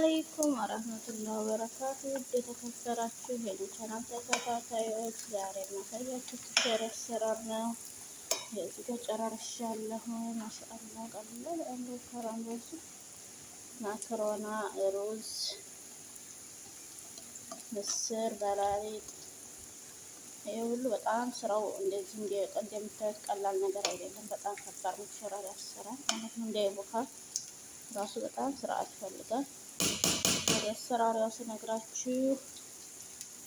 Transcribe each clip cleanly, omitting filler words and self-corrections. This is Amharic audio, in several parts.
አለይኩም ወራህመቱላሂ ወበረካቱ። የተከበራችሁ የቻናል ተከታታዮች ዛሬ ማሳያችሁ ቲሸር አሰራር ነው። የዚህ ጋር ጨራርሻለሁ። ማሻአላ ቀላል አንዱ ከራንዶስ ማክሮና፣ ሩዝ፣ ምስር፣ በላሊጥ ይሄ ሁሉ በጣም ስራው እንደዚህ እንደምታዩት ቀላል ነገር አይደለም። በጣም ከባድ ነው ቲሸር አሰራር ማለት ነው። እንዳይቦካ ራሱ በጣም ስርዓት ይፈልጋል። ወደ አሰራሪያው ስነግራችሁ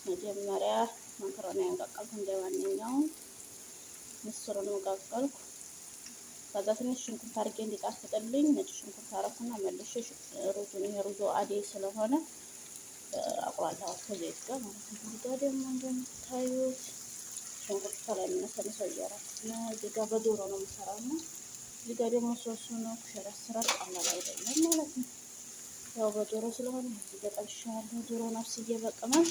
መጀመሪያ ማክሮኒያን ቀቀልኩ፣ እንደማንኛውም ምስሩን ቀቀልኩ። ከዛ ትንሽ ሽንኩርት አድርጌ እንዲጣፍጥልኝ ነጭ ሽንኩርት አረኩና መልሼ ሩዙን የሩዙ አዴ ስለሆነ አቁላላሁት ከዘይት ጋር ማለት ነው። እዚህ ጋር ደግሞ እንደምታዩት ሽንኩርት ከላይ የሚነሰንሰው እያደረኩት ነው። እዚህ ጋር በዶሮ ነው የምሰራው እና እዚህ ጋር ደግሞ ሶሱ ነው። ቲሸር አሰራር ቀላል አይደለም ማለት ነው። ያው በዶሮ ስለሆነ እዚህ ጋር ጠብሻለሁ። ዶሮውን አብስዬ በቅመም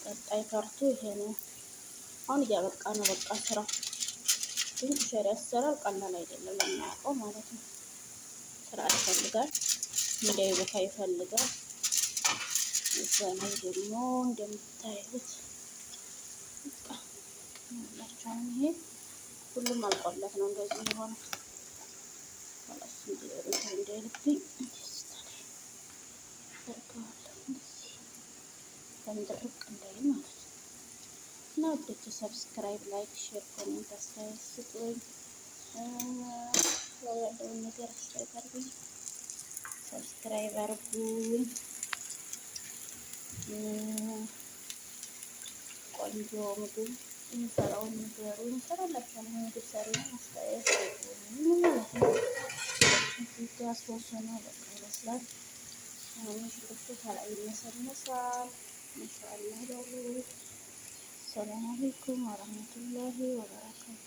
ቀጣይ ፓርቱ ይሄ ነው። አሁን እያበቃ ነው በቃ ስራ። ግን ቲሸር አሰራር ቀላል አይደለም ለማያውቀው ማለት ነው። ስራ ይፈልጋል፣ እንዳይቦካ ይፈልጋል። እዛ ላይ ደግሞ እንደምታዩት በቃ ሁላችሁም ይሄ ሁሉም አልቆለት ነው እንደዚህ የሆነ ወላስ እንዳይልብኝ በምድርቅ እንዳይ ማለት ነው። እና ወደች ሰብስክራይብ፣ ላይክ፣ ሼር፣ ኮሜንት አስተያየት ስጡኝ። ያለውን ነገር አስተያየት ሰብስክራይብ አርጉኝ። ቆንጆ ምግብ የሚሰራውን ነገር እንሰራላችኋል። ምግብ ሰሪ ነው አስተያየት ስጡኝ ማለት ነው። እዚህ ጋር ሶሱ ነው በቃ ይመስላል። አሁን ሽንኩርቱ ከላይ ይነሰነሳል። ማሻአላህ በሉ። ሰላም አለይኩም ወራህመቱላሂ ወበረካቱ።